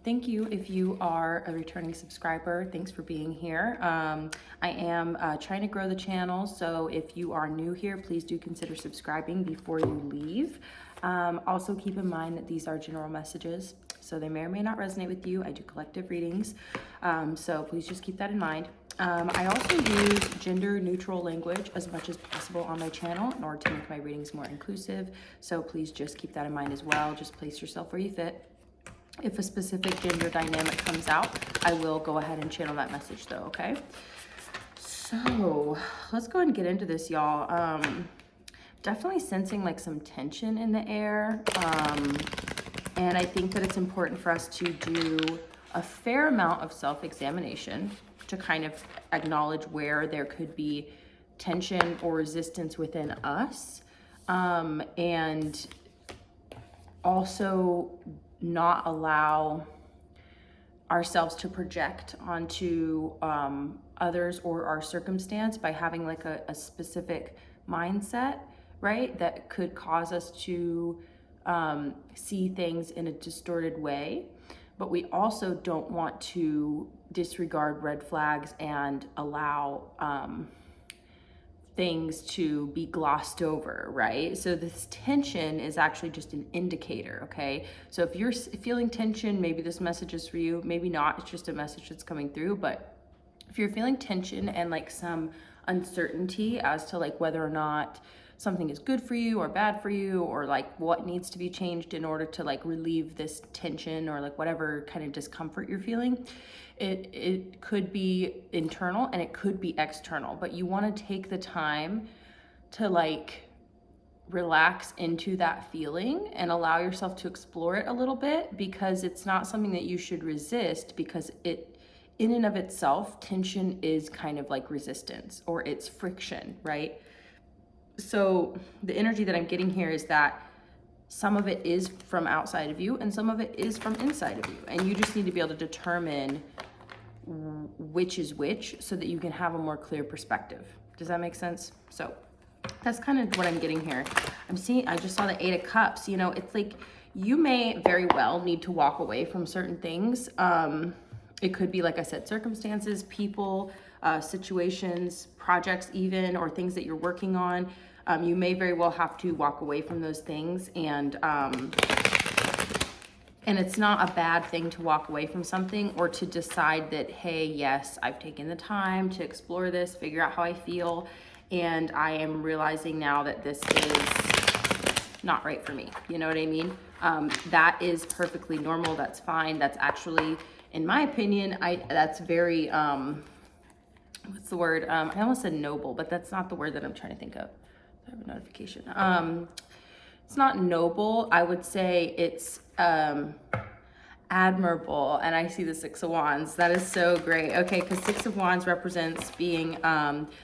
Thank you if you are a returning subscriber. Thanks for being here. I am trying to grow the channel, so if you are new here, please do consider subscribing before you leave. Also keep in mind that these are general messages, so they may or may not resonate with you. I do collective readings, so please just keep that in mind. I also use gender neutral language as much as possible on my channel in order to make my readings more inclusive, so please just keep that in mind as well. Just place yourself where you fit. If a specific gender dynamic comes out, I will go ahead and channel that message though, okay? So let's go ahead and get into this, y'all. Definitely sensing like some tension in the air. And I think that it's important for us to do a fair amount of self-examination to kind of acknowledge where there could be tension or resistance within us. And also not allow ourselves to project onto others or our circumstance by having like a specific mindset, right? That could cause us to see things in a distorted way. But we also don't want to disregard red flags and allow things to be glossed over, right? So this tension is actually just an indicator, okay? So if you're feeling tension, maybe this message is for you, maybe not, it's just a message that's coming through. But if you're feeling tension and like some uncertainty as to like whether or not something is good for you or bad for you, or like what needs to be changed in order to like relieve this tension or like whatever kind of discomfort you're feeling, it could be internal and it could be external, but you want to take the time to like relax into that feeling and allow yourself to explore it a little bit, because it's not something that you should resist, because it in and of itself, tension is kind of like resistance or it's friction, right? So the energy that I'm getting here is that some of it is from outside of you and some of it is from inside of you. And you just need to be able to determine which is which so that you can have a more clear perspective. Does that make sense? So that's kind of what I'm getting here. I just saw the 8 of Cups. You know, it's like you may very well need to walk away from certain things. It could be, like I said, circumstances, people, situations, projects even, or things that you're working on. You may very well have to walk away from those things, and it's not a bad thing to walk away from something or to decide that, hey, yes, I've taken the time to explore this, figure out how I feel, and I am realizing now that this is not right for me. You know what I mean? That is perfectly normal. That's fine. That's actually, in my opinion, that's very, what's the word? I almost said noble, but that's not the word that I'm trying to think of. I have a notification. It's not noble. I would say it's admirable. And I see the 6 of Wands. That is so great. Okay, because 6 of Wands represents being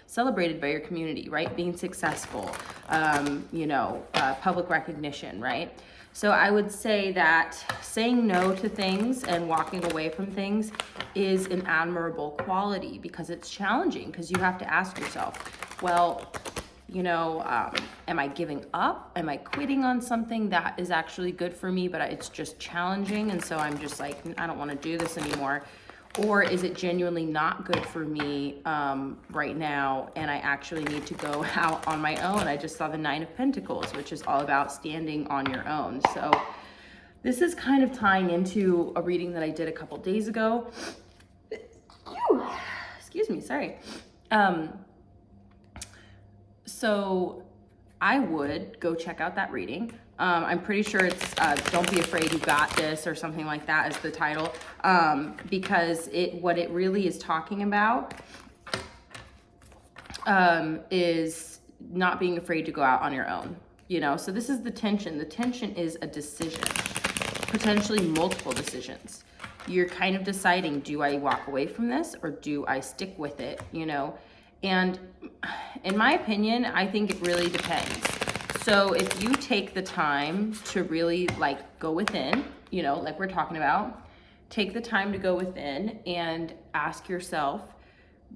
celebrated by your community, right? Being successful, public recognition, right? So I would say that saying no to things and walking away from things is an admirable quality, because it's challenging, because you have to ask yourself, well, am I giving up? Am I quitting on something that is actually good for me, but it's just challenging, and so I'm just like, I don't want to do this anymore? Or is it genuinely not good for me right now, and I actually need to go out on my own? I just saw the 9 of Pentacles, which is all about standing on your own. So this is kind of tying into a reading that I did a couple days ago. Excuse me, sorry. So I would go check out that reading. I'm pretty sure it's Don't Be Afraid, You Got This, or something like that is the title, because what it really is talking about is not being afraid to go out on your own, So this is the tension. The tension is a decision, potentially multiple decisions. You're kind of deciding, do I walk away from this or do I stick with it, And in my opinion, I think it really depends. So if you take the time to really like go within, like we're talking about, take the time to go within and ask yourself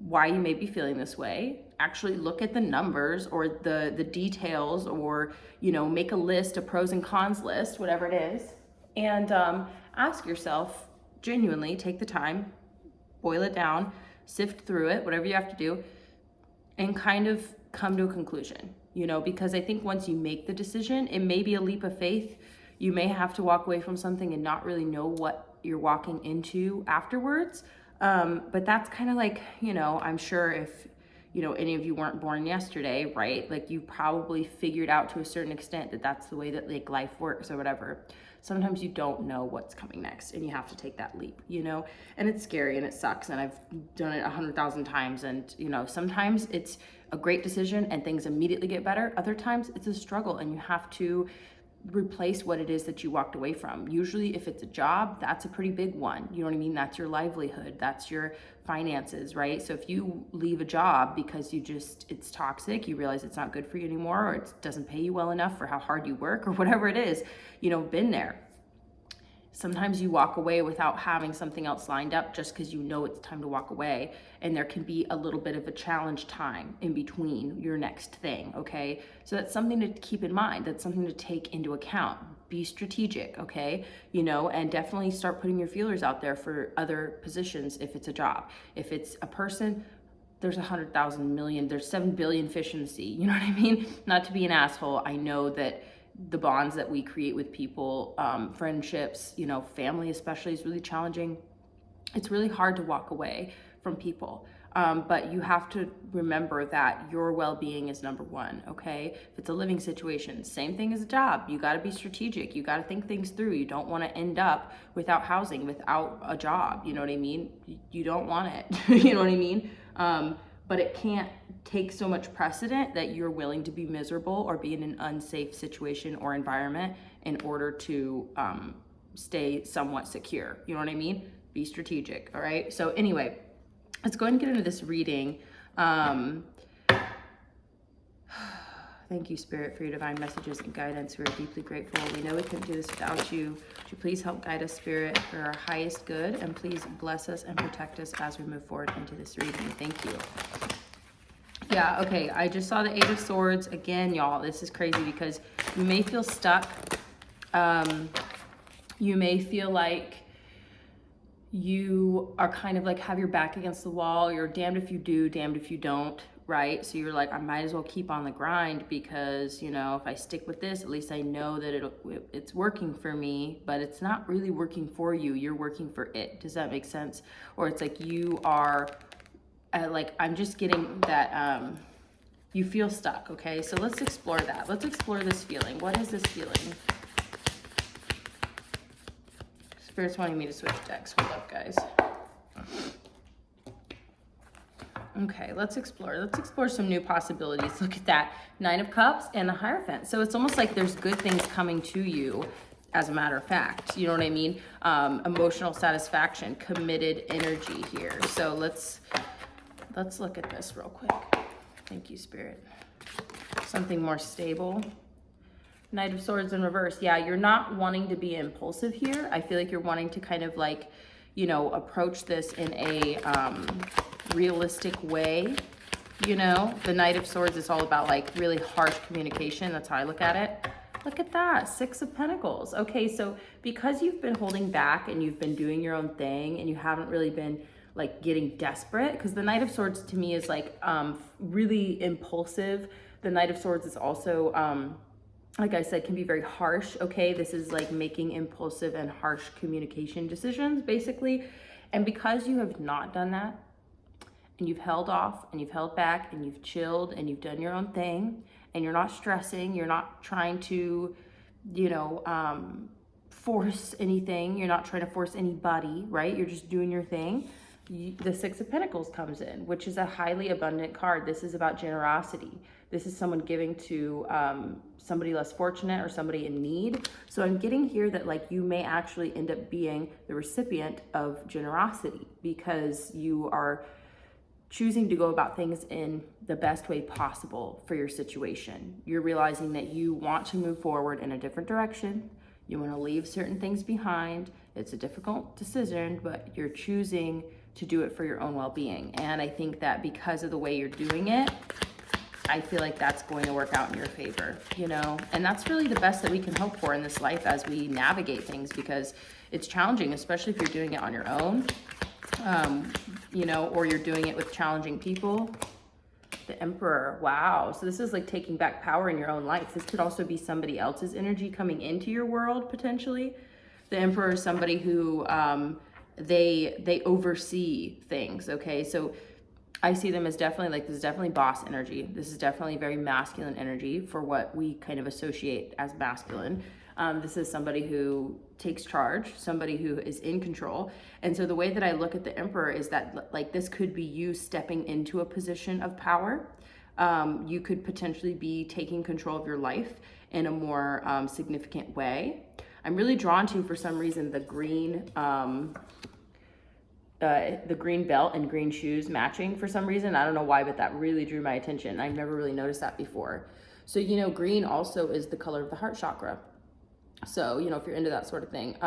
why you may be feeling this way. Actually look at the numbers or the details, or, make a list, a pros and cons list, whatever it is. And ask yourself, genuinely take the time, boil it down, sift through it, whatever you have to do, and kind of come to a conclusion, you know, because I think once you make the decision, it may be a leap of faith. You may have to walk away from something and not really know what you're walking into afterwards. But that's kind of like, you know, I'm sure if, you know, any of you weren't born yesterday, right? Like you probably figured out to a certain extent that that's the way that like life works or whatever. Sometimes you don't know what's coming next and you have to take that leap, you know, and it's scary and it sucks. And I've done it 100,000 times. And, you know, sometimes it's a great decision and things immediately get better. Other times it's a struggle and you have to replace what it is that you walked away from. Usually if it's a job, that's a pretty big one. You know what I mean? That's your livelihood. That's your finances, right? So if you leave a job because it's toxic, you realize it's not good for you anymore, or it doesn't pay you well enough for how hard you work or whatever it is, you know, been there. Sometimes you walk away without having something else lined up just because you know it's time to walk away. And there can be a little bit of a challenge time in between your next thing, okay? So that's something to keep in mind. That's something to take into account. Be strategic, okay? You know, and definitely start putting your feelers out there for other positions if it's a job. If it's a person, there's 100,000 million, there's 7 billion fish in the sea. You know what I mean? Not to be an asshole. I know that the bonds that we create with people, friendships, you know, family especially is really challenging. It's really hard to walk away from people. But you have to remember that your well-being is number one, okay? If it's a living situation, same thing as a job. You got to be strategic. You got to think things through. You don't want to end up without housing, without a job. You know what I mean? You don't want it. You know what I mean? But it can't take so much precedent that you're willing to be miserable or be in an unsafe situation or environment in order to stay somewhat secure. You know what I mean? Be strategic, all right? So anyway, let's go ahead and get into this reading. Thank you, Spirit, for your divine messages and guidance. We are deeply grateful. We know we couldn't do this without you. Would you please help guide us, Spirit, for our highest good, and please bless us and protect us as we move forward into this reading. Thank you. Yeah, okay, I just saw the Eight of Swords. Again, y'all, this is crazy because you may feel stuck. You may feel like you are kind of like have your back against the wall. You're damned if you do, damned if you don't, right? So you're like, I might as well keep on the grind because, you know, if I stick with this, at least I know that it's working for me, but it's not really working for you. You're working for it. Does that make sense? Or it's like you are like, I'm just getting that you feel stuck, okay? So let's explore that. Let's explore this feeling. What is this feeling? Spirit's wanting me to switch decks. Hold up, guys. Okay, let's explore. Let's explore some new possibilities. Look at that. Nine of Cups and the Hierophant. So it's almost like there's good things coming to you, as a matter of fact. You know what I mean? Emotional satisfaction, committed energy here. So let's look at this real quick. Thank you, Spirit. Something more stable. Knight of Swords in reverse. Yeah, you're not wanting to be impulsive here. I feel like you're wanting to kind of like, you know, approach this in a realistic way. You know, the Knight of Swords is all about like really harsh communication. That's how I look at it. Look at that, Six of Pentacles. Okay, so because you've been holding back and you've been doing your own thing and you haven't really been like getting desperate, because the Knight of Swords to me is like really impulsive. The Knight of Swords is also like I said, can be very harsh, okay? This is like making impulsive and harsh communication decisions, basically. And because you have not done that, and you've held off, and you've held back, and you've chilled, and you've done your own thing, and you're not stressing, you're not trying to, you know, force anything, you're not trying to force anybody, right? You're just doing your thing. The Six of Pentacles comes in, which is a highly abundant card. This is about generosity. This is someone giving to somebody less fortunate or somebody in need. So I'm getting here that like you may actually end up being the recipient of generosity because you are choosing to go about things in the best way possible for your situation. You're realizing that you want to move forward in a different direction. You want to leave certain things behind. It's a difficult decision, but you're choosing to do it for your own well-being. And I think that because of the way you're doing it, I feel like that's going to work out in your favor, you know? And that's really the best that we can hope for in this life as we navigate things, because it's challenging, especially if you're doing it on your own, you know, or you're doing it with challenging people. The Emperor, wow. So this is like taking back power in your own life. This could also be somebody else's energy coming into your world, potentially. The Emperor is somebody who, they oversee things, okay? So I see them as definitely like, this is definitely boss energy. This is definitely very masculine energy for what we kind of associate as masculine. This is somebody who takes charge, somebody who is in control. And so the way that I look at the Emperor is that like this could be you stepping into a position of power. You could potentially be taking control of your life in a more significant way. I'm really drawn to, for some reason, the green belt and green shoes matching for some reason. I don't know why, but that really drew my attention. I've never really noticed that before. So, you know, green also is the color of the heart chakra. So, you know, if you're into that sort of thing,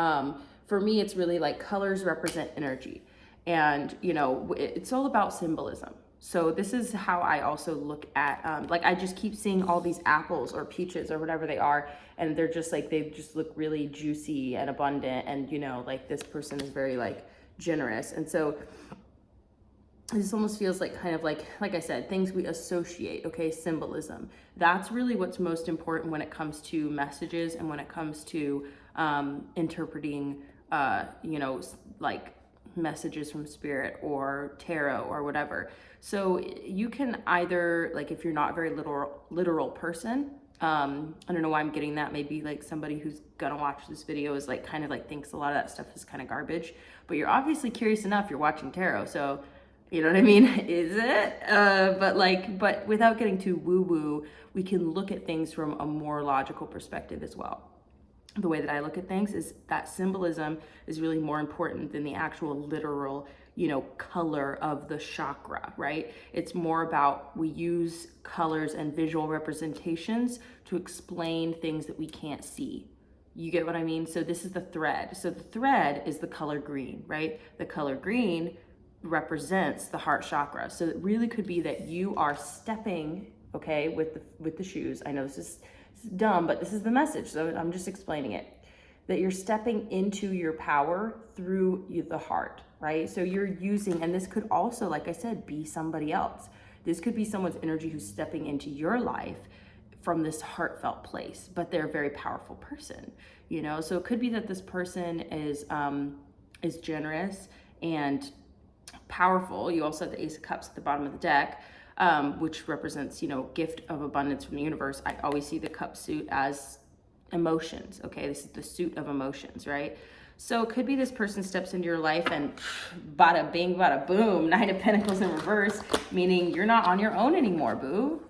for me, it's really like colors represent energy, and, you know, it's all about symbolism. So this is how I also look at, like, I just keep seeing all these apples or peaches or whatever they are, and they're just like, they just look really juicy and abundant. And, you know, like this person is very like generous. And so this almost feels like kind of like I said, things we associate, okay, symbolism. That's really what's most important when it comes to messages and when it comes to interpreting, you know, like messages from spirit or tarot or whatever. So you can either, like, if you're not a very literal person, I don't know why I'm getting that. Maybe like somebody who's gonna watch this video is like kind of like thinks a lot of that stuff is kind of garbage, but you're obviously curious enough, you're watching tarot, so you know what I mean? Is it? But without getting too woo-woo, we can look at things from a more logical perspective as well. The way that I look at things is that symbolism is really more important than the actual literal, you know, color of the chakra, right? It's more about, we use colors and visual representations to explain things that we can't see. You get what I mean? So this is the thread. So the thread is the color green, right? The color green represents the heart chakra. So it really could be that you are stepping, okay, with the shoes. I know this is dumb, but this is the message, so I'm just explaining it. That you're stepping into your power through the heart, right? So you're using, and this could also, like I said, be somebody else. This could be someone's energy who's stepping into your life from this heartfelt place, but they're a very powerful person, you know? So it could be that this person is generous and powerful. You also have the Ace of Cups at the bottom of the deck, which represents, you know, gift of abundance from the universe. I always see the cup suit as emotions, okay? This is the suit of emotions, right? So it could be this person steps into your life and bada bing, bada boom, Knight of Pentacles in reverse, meaning you're not on your own anymore, boo.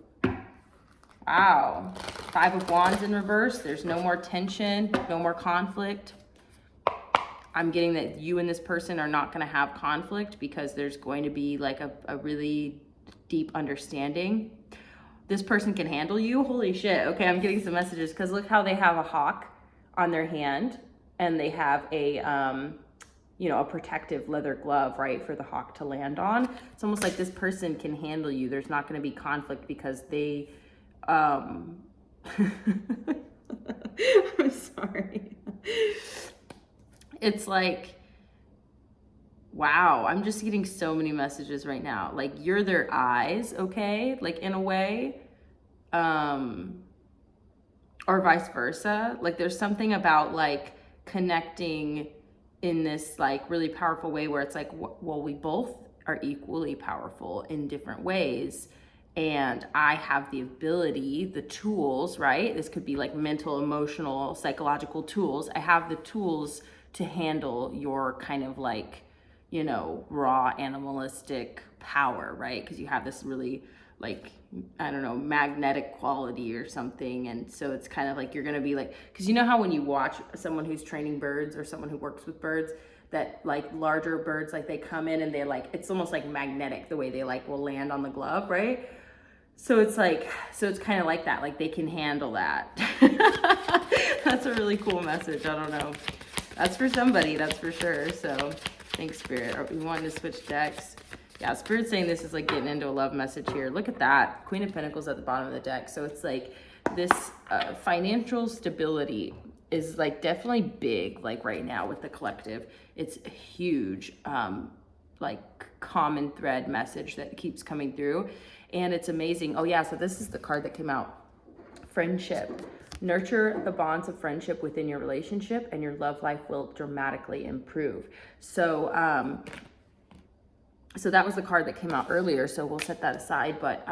Wow. Five of Wands in reverse. There's no more tension, no more conflict. I'm getting that you and this person are not going to have conflict because there's going to be like a really deep understanding. This person can handle you. Holy shit. Okay, I'm getting some messages because look how they have a hawk on their hand and they have a, you know, a protective leather glove, right, for the hawk to land on. It's almost like this person can handle you. There's not going to be conflict because they, I'm sorry. It's like, wow, I'm just getting so many messages right now. Like, you're their eyes, okay? Like, in a way, or vice versa. Like, there's something about, like, connecting in this, like, really powerful way where it's like, well, we both are equally powerful in different ways. And I have the ability, the tools, right? This could be, like, mental, emotional, psychological tools. I have the tools to handle your kind of like, you know, raw animalistic power, right? Because you have this really like, I don't know, magnetic quality or something. And so it's kind of like you're going to be like, because you know how when you watch someone who's training birds or someone who works with birds, that like larger birds, like they come in and they like, it's almost like magnetic the way they like will land on the glove, right? So it's like, so it's kind of like that, like they can handle that. That's a really cool message. I don't know. That's for somebody, that's for sure. So thanks, Spirit. Are we wanting to switch decks? Yeah, Spirit's saying this is like getting into a love message here. Look at that. Queen of Pentacles at the bottom of the deck. So it's like this financial stability is like definitely big, like right now with the collective. It's a huge, like common thread message that keeps coming through. And it's amazing. Oh yeah, so this is the card that came out. Friendship. Nurture the bonds of friendship within your relationship and your love life will dramatically improve. So, so that was the card that came out earlier. So we'll set that aside. But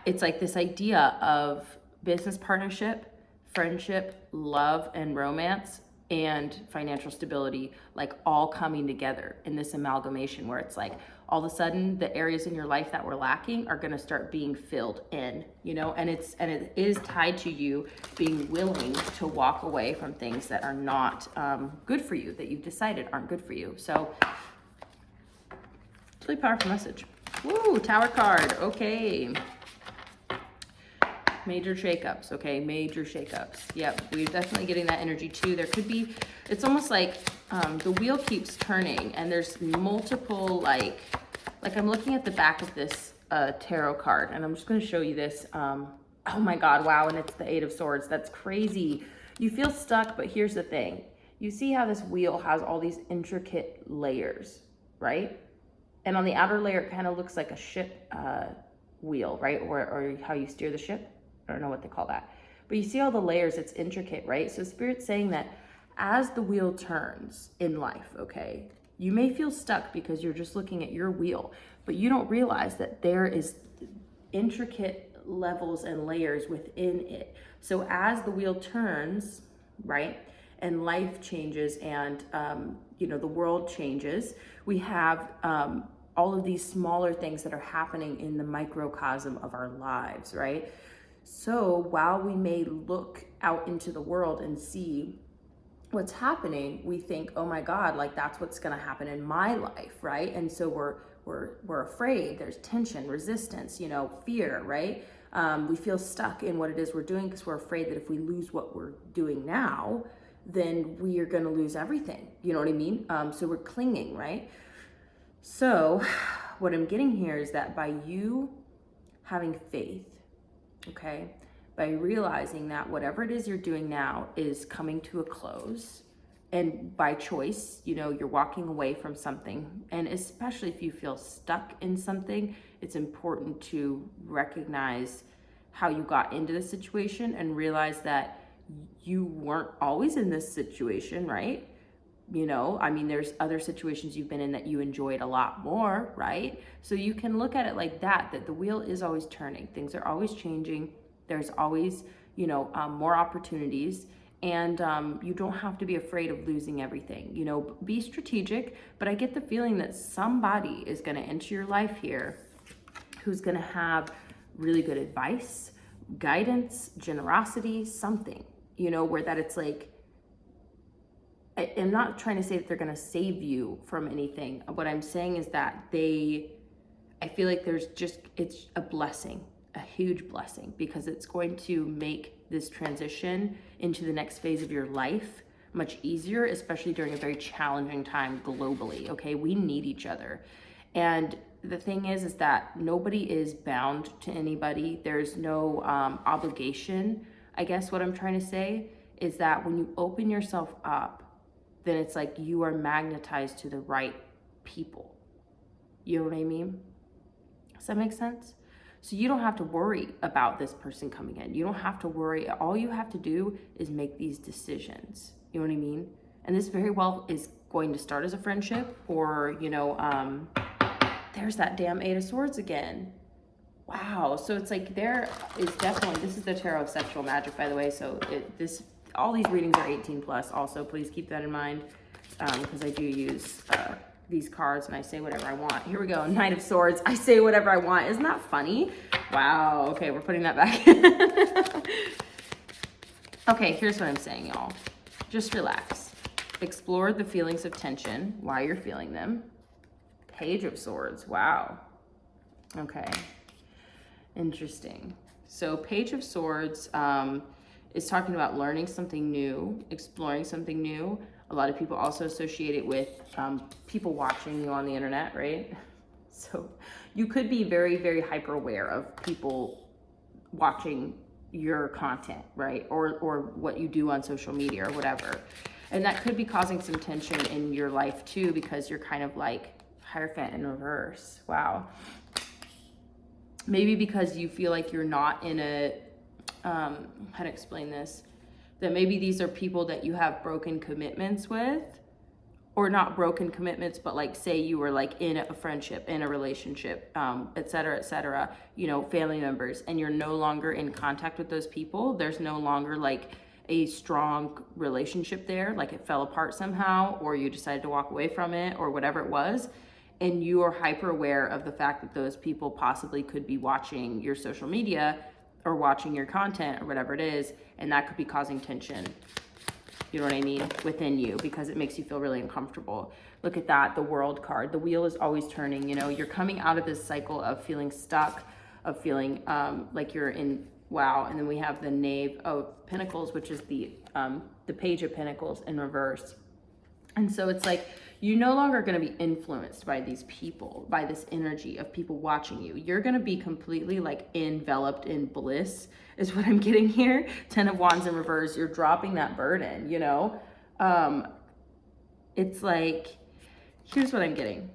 it's like this idea of business partnership, friendship, love, and romance, and financial stability, like all coming together in this amalgamation where it's like all of a sudden the areas in your life that were lacking are going to start being filled in, you know, and it is tied to you being willing to walk away from things that are not good for you, that you've decided aren't good for you. So it's a really powerful message. Woo, Tower card. Okay. Major shakeups, okay, major shakeups. Yep, we're definitely getting that energy too. There could be, it's almost like the wheel keeps turning and there's multiple, like I'm looking at the back of this tarot card and I'm just gonna show you this. Oh my God, wow, and it's the Eight of Swords. That's crazy. You feel stuck, but here's the thing. You see how this wheel has all these intricate layers, right? And on the outer layer, it kind of looks like a ship wheel, right? Or how you steer the ship. I don't know what they call that. But you see all the layers, it's intricate, right? So Spirit's saying that as the wheel turns in life, okay, you may feel stuck because you're just looking at your wheel, but you don't realize that there is intricate levels and layers within it. So as the wheel turns, right, and life changes and, you know, the world changes, we have all of these smaller things that are happening in the microcosm of our lives, right? So while we may look out into the world and see what's happening, we think, oh my God, like that's what's gonna happen in my life, right? And so we're afraid, there's tension, resistance, you know, fear, right? We feel stuck in what it is we're doing because we're afraid that if we lose what we're doing now, then we are gonna lose everything, you know what I mean? So we're clinging, right? So what I'm getting here is that by you having faith, okay, by realizing that whatever it is you're doing now is coming to a close, and by choice, you know, you're walking away from something, and especially if you feel stuck in something, it's important to recognize how you got into the situation and realize that you weren't always in this situation, right? You know, I mean, there's other situations you've been in that you enjoyed a lot more, right? So you can look at it like that the wheel is always turning. Things are always changing. There's always, you know, more opportunities. And you don't have to be afraid of losing everything. You know, be strategic. But I get the feeling that somebody is going to enter your life here who's going to have really good advice, guidance, generosity, something, you know, where that it's like, I'm not trying to say that they're going to save you from anything. What I'm saying is that I feel like it's a blessing, a huge blessing, because it's going to make this transition into the next phase of your life much easier, especially during a very challenging time globally, okay? We need each other. And the thing is that nobody is bound to anybody. There's no obligation. I guess what I'm trying to say is that when you open yourself up, then it's like you are magnetized to the right people. You know what I mean? Does that make sense? So you don't have to worry about this person coming in. You don't have to worry. All you have to do is make these decisions. You know what I mean? And this very well is going to start as a friendship, or, you know, there's that damn Eight of Swords again. Wow. So it's like there is definitely, this is the Tarot of Sexual Magic, by the way. So all these readings are 18 plus. Also, please keep that in mind, because I do use these cards and I say whatever I want. Here we go, Knight of Swords. I say whatever I want. Isn't that funny? Wow. Okay, we're putting that back. Okay, here's what I'm saying, y'all. Just relax. Explore the feelings of tension while you're feeling them. Page of Swords. Wow. Okay. Interesting. So Page of Swords is talking about learning something new, exploring something new. A lot of people also associate it with people watching you on the internet, right? So you could be very, very hyper aware of people watching your content, right? Or what you do on social media or whatever. And that could be causing some tension in your life too, because you're kind of like Hierophant in reverse. Wow. Maybe because you feel like you're not in a, how to explain this, that maybe these are people that you have broken commitments with, or not broken commitments, but like say you were like in a friendship, in a relationship, et cetera, you know, family members, and you're no longer in contact with those people. There's no longer like a strong relationship there, like it fell apart somehow, or you decided to walk away from it, or whatever it was. And you are hyper aware of the fact that those people possibly could be watching your social media or watching your content or whatever it is, and that could be causing tension, you know what I mean, within you, because it makes you feel really uncomfortable. Look at that, the World card. The wheel is always turning, you know, you're coming out of this cycle of feeling stuck, of feeling like you're in, wow. And then we have the Knave of Pentacles, which is the Page of Pentacles in reverse. And so it's like, you're no longer going to be influenced by these people, by this energy of people watching you. You're going to be completely like enveloped in bliss is what I'm getting here. 10 of Wands in reverse. You're dropping that burden, you know? It's like, here's what I'm getting.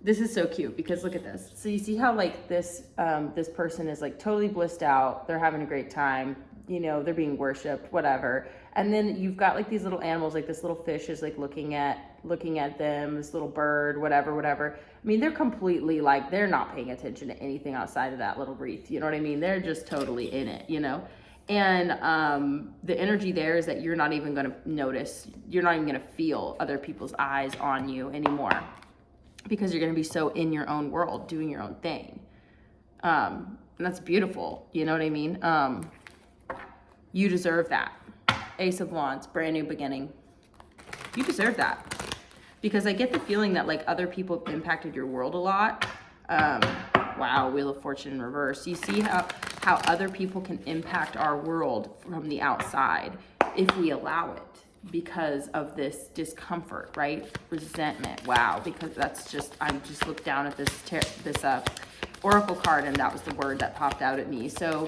This is so cute because look at this. So you see how like this person is like totally blissed out. They're having a great time. You know, they're being worshipped, whatever. And then you've got like these little animals, like this little fish is like looking at them, this little bird, whatever. I mean, they're completely like, they're not paying attention to anything outside of that little wreath. You know what I mean? They're just totally in it, you know? And the energy there is that you're not even going to notice, you're not even going to feel other people's eyes on you anymore, because you're going to be so in your own world, doing your own thing. And that's beautiful. You know what I mean? You deserve that. Ace of Wands, brand new beginning. You deserve that. Because I get the feeling that like other people have impacted your world a lot. Wow, Wheel of Fortune in reverse. You see how other people can impact our world from the outside if we allow it, because of this discomfort, right? Resentment. Wow, because that's just, I just looked down at this Oracle card and that was the word that popped out at me. So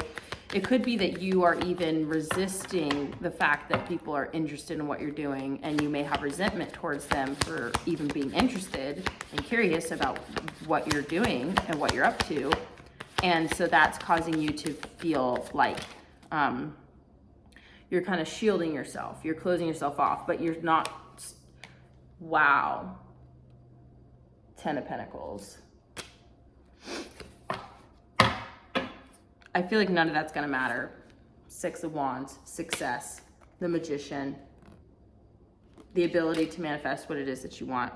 it could be that you are even resisting the fact that people are interested in what you're doing, and you may have resentment towards them for even being interested and curious about what you're doing and what you're up to. And so that's causing you to feel like you're kind of shielding yourself. You're closing yourself off, but you're not. Wow. 10 of Pentacles. I feel like none of that's going to matter. 6 of Wands, success, the Magician, the ability to manifest what it is that you want.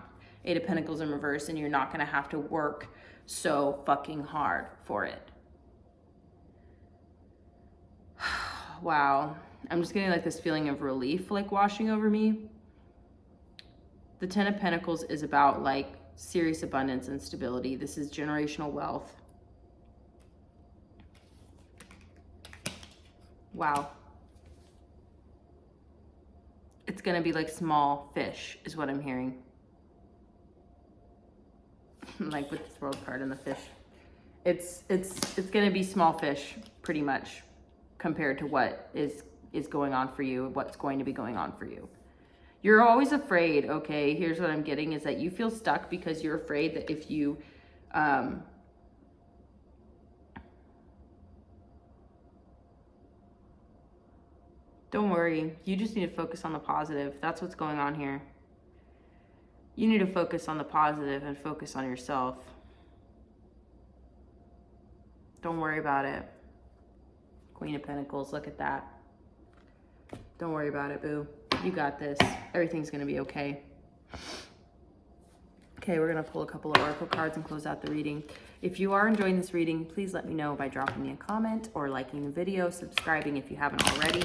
8 of Pentacles in reverse, and you're not going to have to work so fucking hard for it. Wow. I'm just getting like this feeling of relief like washing over me. The 10 of Pentacles is about like serious abundance and stability. This is generational wealth. Wow. It's going to be like small fish is what I'm hearing. Like with this World card and the fish. It's going to be small fish pretty much compared to what is going on for you, what's going to be going on for you. You're always afraid, okay? Here's what I'm getting is that you feel stuck because you're afraid that if you don't worry, you just need to focus on the positive. That's what's going on here. You need to focus on the positive and focus on yourself. Don't worry about it. Queen of Pentacles, look at that. Don't worry about it, boo. You got this. Everything's gonna be okay. Okay, we're gonna pull a couple of Oracle cards and close out the reading. If you are enjoying this reading, please let me know by dropping me a comment or liking the video, subscribing if you haven't already.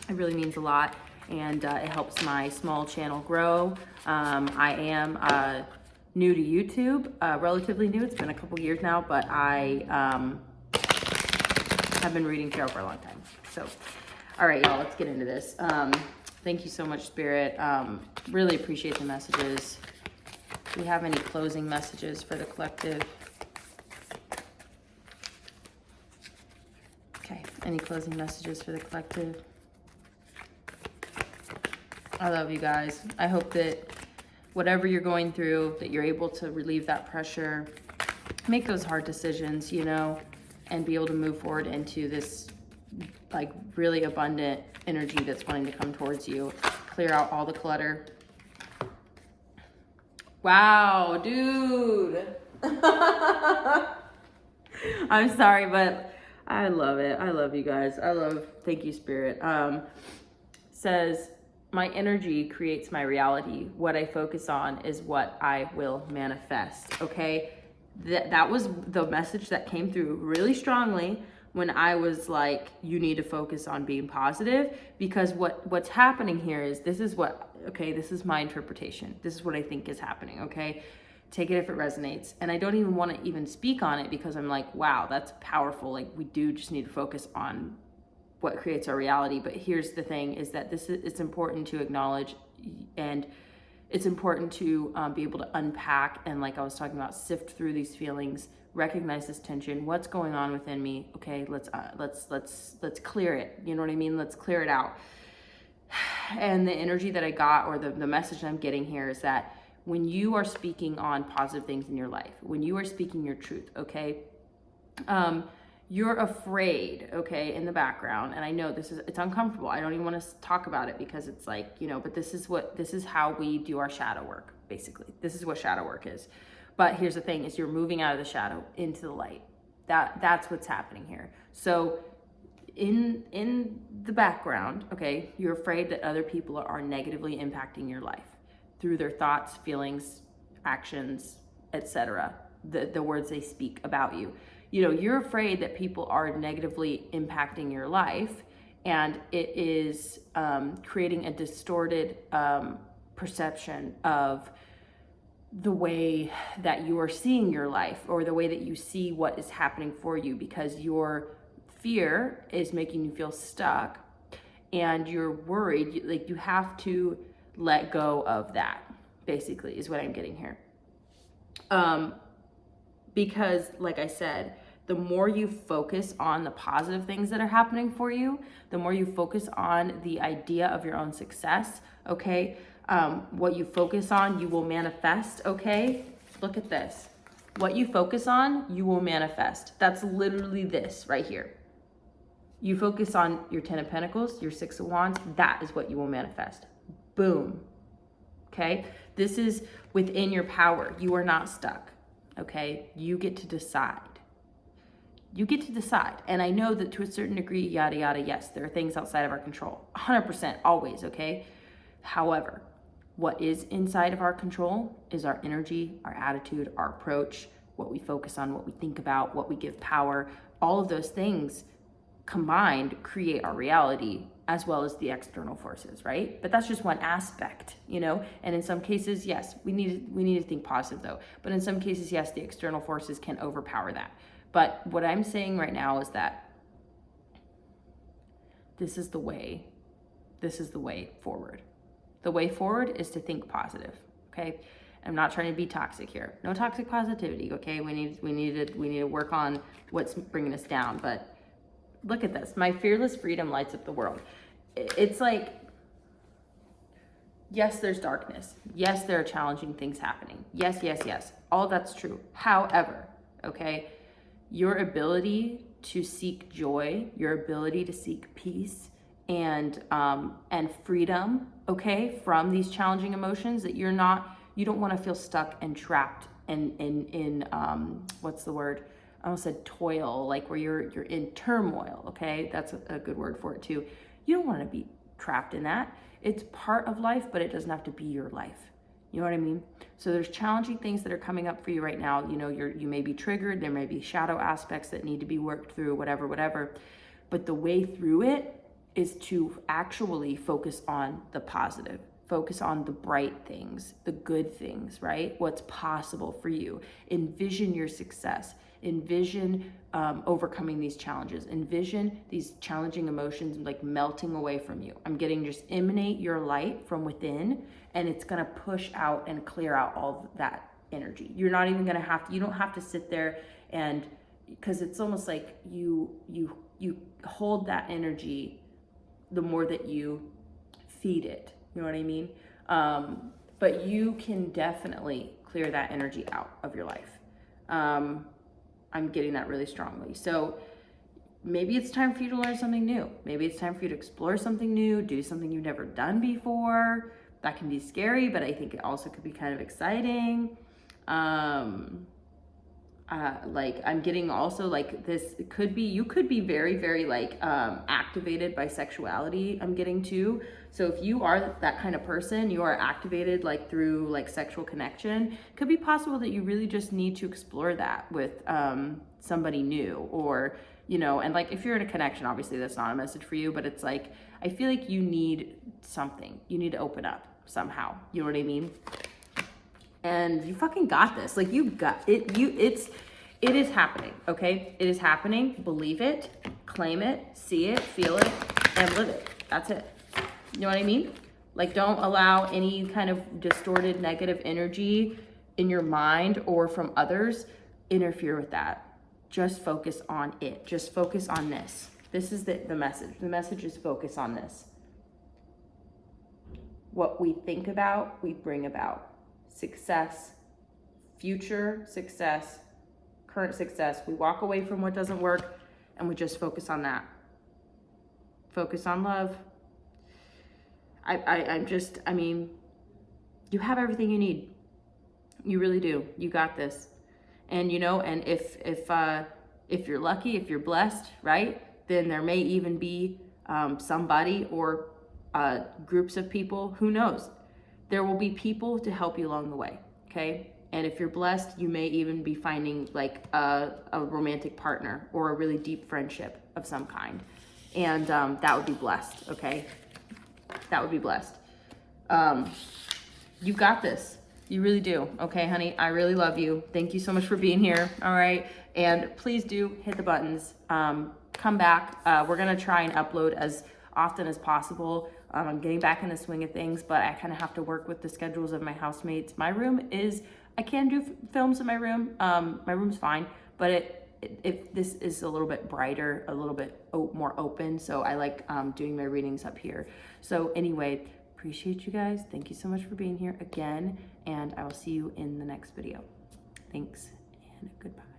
It really means a lot, and it helps my small channel grow. I am new to YouTube, relatively new. It's been a couple years now, but I have been reading tarot for a long time. So, all right, y'all, let's get into this. Thank you so much, Spirit. Really appreciate the messages. Do we have any closing messages for the collective? Okay. Any closing messages for the collective? I love you guys. I hope that whatever you're going through, that you're able to relieve that pressure, make those hard decisions, you know, and be able to move forward into this like really abundant energy that's wanting to come towards you. Clear out all the clutter. Wow, dude. I'm sorry, but I love it. I love you guys. Thank you, Spirit. Says, my energy creates my reality. What I focus on is what I will manifest. Okay. That was the message that came through really strongly when I was like, you need to focus on being positive, because what's happening here is this is my interpretation. This is what I think is happening. Okay. Take it if it resonates. And I don't even want to even speak on it because I'm like, wow, that's powerful. Like, we do just need to focus on what creates our reality. But here's the thing is that it's important to acknowledge, and it's important to be able to unpack and, like I was talking about, sift through these feelings, recognize this tension, what's going on within me. Okay, let's clear it. You know what I mean? Let's clear it out. And the energy that I got, or the message I'm getting here, is that when you are speaking on positive things in your life, when you are speaking your truth, okay, you're afraid, okay, in the background. And I know it's uncomfortable. I don't even want to talk about it because it's like, you know, but this is how we do our shadow work, basically. This is what shadow work is. But here's the thing is you're moving out of the shadow into the light. That's what's happening here. So in the background, okay, you're afraid that other people are negatively impacting your life through their thoughts, feelings, actions, etc. The words they speak about you. You know, you're afraid that people are negatively impacting your life, and it is creating a distorted perception of the way that you are seeing your life, or the way that you see what is happening for you, because your fear is making you feel stuck and you're worried. Like, you have to let go of that, basically, is what I'm getting here. Because, like I said, the more you focus on the positive things that are happening for you, the more you focus on the idea of your own success, okay? What you focus on, you will manifest, okay? Look at this. What you focus on, you will manifest. That's literally this right here. You focus on your 10 of Pentacles, your 6 of Wands, that is what you will manifest. Boom. Okay? This is within your power. You are not stuck. Okay? You get to decide. You get to decide. And I know that to a certain degree, yada, yada, yes, there are things outside of our control. 100%, always, okay? However, what is inside of our control is our energy, our attitude, our approach, what we focus on, what we think about, what we give power. All of those things combined create our reality, as well as the external forces, right? But that's just one aspect, you know? And in some cases, yes, we need to think positive though. But in some cases, yes, the external forces can overpower that. But what I'm saying right now is that this is the way forward. The way forward is to think positive, okay? I'm not trying to be toxic here. No toxic positivity, okay? We need to work on what's bringing us down. But look at this. My fearless freedom lights up the world. It's like, yes, there's darkness. Yes, there are challenging things happening. Yes, yes, yes. All that's true. However, okay, your ability to seek joy, your ability to seek peace and freedom, okay, from these challenging emotions, that you don't want to feel stuck and trapped in what's the word? I almost said toil, like where you're in turmoil, okay? That's a good word for it too. You don't want to be trapped in that. It's part of life, but it doesn't have to be your life. You know what I mean? So there's challenging things that are coming up for you right now. You know, you may be triggered. There may be shadow aspects that need to be worked through, whatever. But the way through it is to actually focus on the positive. Focus on the bright things, the good things, right? What's possible for you. Envision your success. Envision overcoming these challenges. Envision these challenging emotions like melting away from you. I'm getting just emanate your light from within, and it's gonna push out and clear out all that energy. You're not even gonna you don't have to sit there and, because it's almost like you you hold that energy, the more that you feed it. You know what I mean? But you can definitely clear that energy out of your life. I'm getting that really strongly. So maybe it's time for you to learn something new. Maybe it's time for you to explore something new, do something you've never done before. That can be scary, but I think it also could be kind of exciting. Like I'm getting also like this, it could be, you could be very, very like activated by sexuality, I'm getting too. So if you are that kind of person, you are activated like through like sexual connection, it could be possible that you really just need to explore that with somebody new, or, you know, and like if you're in a connection, obviously that's not a message for you, but it's like, I feel like you need something, you need to open up somehow, you know what I mean? And you fucking got this. Like you got it. It is happening. Okay. It is happening. Believe it, claim it, see it, feel it, and live it. That's it. You know what I mean? Like don't allow any kind of distorted negative energy in your mind or from others interfere with that. Just focus on it. Just focus on this. This is the message. The message is focus on this. What we think about, we bring about. Success, future success, current success. We walk away from what doesn't work and we just focus on that. Focus on love. I mean, you have everything you need. You really do. You got this. And you know, and if you're lucky, if you're blessed, right, then there may even be somebody or groups of people, who knows? There will be people to help you along the way, okay? And if you're blessed, you may even be finding like a romantic partner or a really deep friendship of some kind. And that would be blessed, okay? That would be blessed. You got this. You really do, okay, honey? I really love you. Thank you so much for being here, all right? And please do hit the buttons. Come back. We're gonna try and upload as often as possible. I'm getting back in the swing of things, but I kind of have to work with the schedules of my housemates. My room is, I can do films in my room. My room's fine, but if this is a little bit brighter, a little bit more open. So I like doing my readings up here. So anyway, appreciate you guys. Thank you so much for being here again. And I will see you in the next video. Thanks and goodbye.